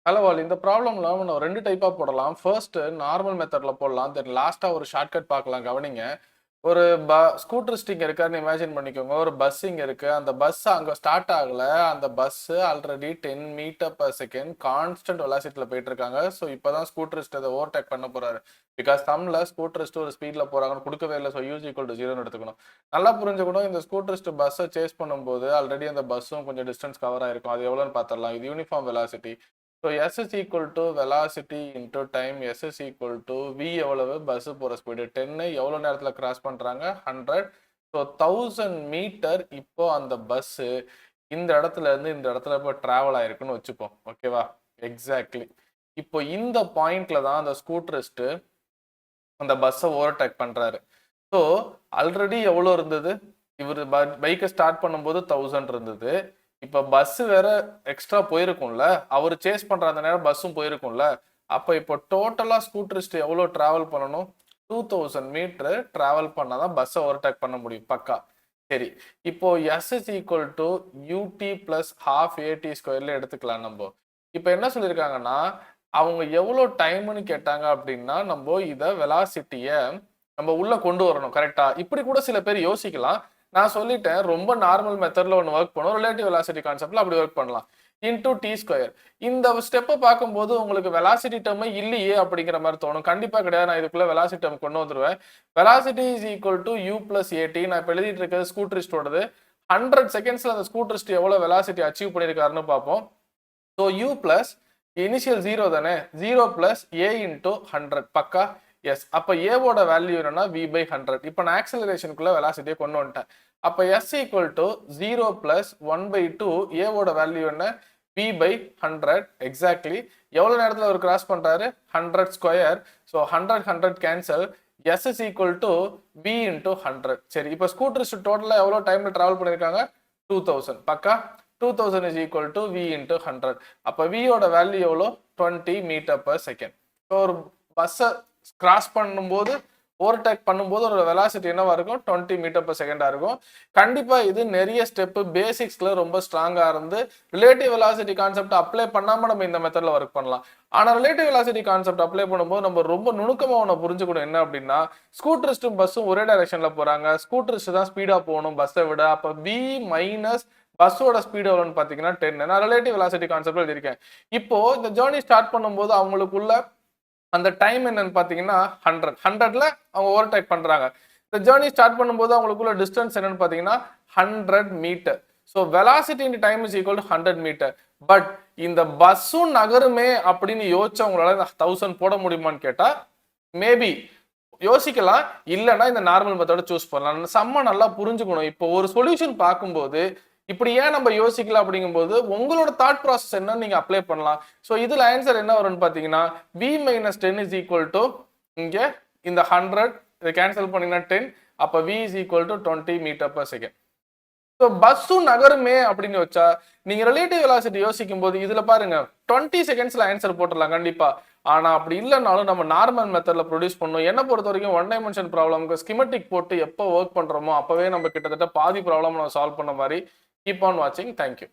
Hello all இந்த ப்ராப்ளம்ல நம்ம ரெண்டு டைப்பா போடலாம். ஃபர்ஸ்ட் நார்மல் மெத்தட்ல போடலாம். தென் லாஸ்டா ஒரு ஷார்ட்கட் பார்க்கலாம். கவனிங்க. ஒரு ஸ்கூட்டர் ஸ்டிக் இருக்கான்னு இமேஜின் பண்ணிக்கோங்க. ஒரு பஸ் இங்க இருக்கு. அந்த பஸ் அங்க ஸ்டார்ட் ஆகல. அந்த bus already 10 metre per second constant வெலாசிட்டில போயிட்டு இருக்காங்க. ஸோ இப்பதான் ஸ்கூட்டரிஸ்ட் அதை ஓவர்டேக் பண்ண போறாரு. பிகாஸ் சம்ல ஸ்கூட்டரிஸ்ட் ஒரு ஸ்பீட்ல போறாங்கன்னு கொடுக்கவே இல்லை. ஸோ யூஸ் ஈக்குவல் டு 0 எடுத்துக்கணும். நல்லா புரிஞ்சுக்கணும். இந்த ஸ்கூட்டரிஸ்ட் பஸ்ஸை சேஸ் பண்ணும்போது ஆல்ரெடி அந்த பஸ்ஸும் கொஞ்சம் டிஸ்டன்ஸ் கவர் ஆயிருக்கும். அது எவ்வளோன்னு பார்த்துடலாம். இது uniform velocity. So S is equal to velocity into time. S is equal to V எவ்வளவு பஸ் போற ஸ்பீடு 10 எவ்வளவு நேரத்துல கிராஸ் பண்றாங்க 100. ஸோ 1000 மீட்டர் இப்போ அந்த பஸ் இந்த இடத்துல இருந்து இந்த இடத்துல இப்போ டிராவல் ஆயிருக்குன்னு வச்சுப்போம். ஓகேவா? எக்ஸாக்ட்லி. இப்போ இந்த பாயிண்ட்ல தான் அந்த ஸ்கூட்டரிஸ்ட் அந்த பஸ்ஸை ஓவர்டேக் பண்றாரு. ஸோ ஆல்ரெடி எவ்வளோ இருந்தது? இவர் பைக்கை ஸ்டார்ட் பண்ணும்போது 1000 இருந்தது. இப்ப பஸ் வேற எக்ஸ்ட்ரா போயிருக்கும்ல, அவர் சேஸ் பண்ற அந்த நேரம் பஸ்ஸும் போயிருக்கும்ல. அப்ப இப்போ டோட்டலா ஸ்கூட்டரிஸ்ட் எவ்வளவு டிராவல் பண்ணணும்? 2000 மீட்டர் டிராவல் பண்ணாதான் பஸ்ஸை ஓவர்டேக் பண்ண முடியும். பக்கா. சரி, இப்போ S is equal to UT plus half AT ஸ்கொயர்ல எடுத்துக்கலாம் நம்ம. இப்போ என்ன சொல்லியிருக்காங்கன்னா, அவங்க எவ்வளவு டைம்னு கேட்டாங்க அப்படின்னா, நம்ம இதை வெலாசிட்டிய நம்ம உள்ள கொண்டு வரணும். கரெக்டா? இப்படி கூட சில பேர் யோசிக்கலாம். நான் சொல்லிட்டேன், ரொம்ப நார்மல் மெத்தட்ல ஒன்று ஒர்க் பண்ணும். ரிலேட்டிவ் வெலாசிட்டி கான்செப்ட்ல அப்படி ஒர்க் பண்ணலாம். Into T square. இந்த ஸ்டெப்பை பார்க்கும்போது உங்களுக்கு வெலாசிட்டி டேர்மே இல்லையே அப்படிங்கிற மாதிரி தோணும். கண்டிப்பா கிடையாது. நான் இதுக்குள்ள வெலாசிட்டி டேர்ம் கொண்டு வந்துருவேன். Velocity is equal to U plus AT. நான் இப்போ எழுதிட்டு இருக்கிறது ஸ்கூட்டரிஸ்டோடது. 100 செகண்ட்ஸ்ல அந்த ஸ்கூட்டரிஸ்ட் எவ்வளவு வெலாசிட்டி அச்சீவ் பண்ணியிருக்காருன்னு பார்ப்போம். ஸோ U plus இனிஷியல் 0 தானே, 0 plus A into 100. பக்கா. எஸ். அப்ப ஏவோட வேல்யூ என்னன்னா V by 100. இப்போ நான் ஆக்சலரேஷனுக்குள்ள வெலாசிட்டியை கொண்டு வந்துட்டேன். அப்ப S equal to 0 plus 1 by 2. ஏவோட வேல்யூ என்ன? V by 100. எக்ஸாக்ட்லி. எவ்வளவு நேரத்தில் அவர் கிராஸ் பண்றாரு? 100 square. So 100 cancel. S is equal to V into 100. சரி, இப்போ ஸ்கூட்டரிஸ்ட் டோட்டலா எவ்வளவு டைம்ல டிராவல் பண்ணிருக்காங்க? 2000. பக்கா. 2000 is equal to V into 100. அப்ப V யோட வேல்யூ எவ்வளோ? 20 மீட்டர் பர் செகண்ட். ஸோ ஒரு பஸ்ஸை கிராஸ் பண்ணும்போது ஓவர்டேக் பண்ணும்போது ஒரு வெலாசிட்டி என்னவா இருக்கும்? 20 மீட்டர் பர் செகண்டா இருக்கும். கண்டிப்பா இது நிறைய ஸ்டெப் பேசிக்ஸ்ல ரொம்ப ஸ்ட்ராங்கா இருந்து ரிலேட்டிவ் வெலாசிட்டி கான்செப்ட் அப்ளை பண்ணாம நம்ம இந்த மெத்தட்ல ஒர்க் பண்ணலாம். ஆனா ரிலேட்டிவ் வெலாசிட்டி கான்செப்ட் அப்ளை பண்ணும்போது நம்ம ரொம்ப நுணுக்கமா ஒன்று புரிஞ்சுக்கணும். என்ன அப்படின்னா, ஸ்கூட்டரிஸ்டும் பஸ்ஸும் ஒரே டைரக்ஷன்ல போறாங்க. ஸ்கூட்டரிஸ்ட் தான் ஸ்பீடா போகணும் பஸ்ஸை விட. அப்ப V மைனஸ் பஸ்ஸோட ஸ்பீடு எவ்வளோன்னு பாத்தீங்கன்னா 10. நான் ரிலேட்டிவ் வெலாசிட்டி கான்செப்ட் எழுதியிருக்கேன். இப்போ இந்த ஜேர்னி ஸ்டார்ட் பண்ணும்போது அவங்களுக்குள்ள அந்த டைம் என்னன்னு பாத்தீங்கன்னா 100ல அவங்க ஓவர்டேக் பண்றாங்க. இந்த ஜேர்னி ஸ்டார்ட் பண்ணும்போது அவங்களுக்குள்ள டிஸ்டன்ஸ் என்னன்னு பாத்தீங்கன்னா 100 metre. So velocity in time is equal to 100 metre. But இந்த பஸ்ஸும் நகருமே அப்படின்னு யோசிச்சவங்களால 1000 போட முடியுமான்னு கேட்டா மேபி யோசிக்கலாம். இல்லைன்னா இந்த நார்மல் மெத்தட சூஸ் பண்ணலாம். செம்ம நல்லா புரிஞ்சுக்கணும். இப்போ ஒரு சொல்யூஷன் பார்க்கும்போது இப்படி ஏன் நம்ம யோசிக்கலாம் அப்படிங்கும்போது உங்களோட தாட் ப்ராசஸ் என்னன்னு நீங்க அப்ளை பண்ணலாம். ஸோ இதுல ஆன்சர் என்ன வரும்னு பாத்தீங்கன்னா V minus 10 is equal to இங்க இந்த 100 இதை கேன்சல் பண்ணீங்கன்னா 10. அப்ப V is equal to 20 metre per second. So பஸ்ஸும் நகருமே அப்படின்னு வச்சா நீங்க ரிலேட்டிவ் வெலாசிட்டி யோசிக்கும் போது இதுல பாருங்க 20 செகண்ட்ஸ்ல ஆன்சர் போட்டுடலாம் கண்டிப்பா. ஆனா அப்படி இல்லைனாலும் நம்ம நார்மல் மெத்தட்ல ப்ரொடியூஸ் பண்ணணும். என்ன பொறுத்த வரைக்கும் ஒன் டைமென்ஷன் ப்ராப்ளம்க்கு ஸ்கிமெட்டிக் போட்டு எப்போ ஒர்க் பண்றோமோ அப்பவே நம்ம கிட்டத்தட்ட பாதி ப்ராப்ளம் நம்ம சால்வ் பண்ண மாதிரி. Keep on watching. Thank you.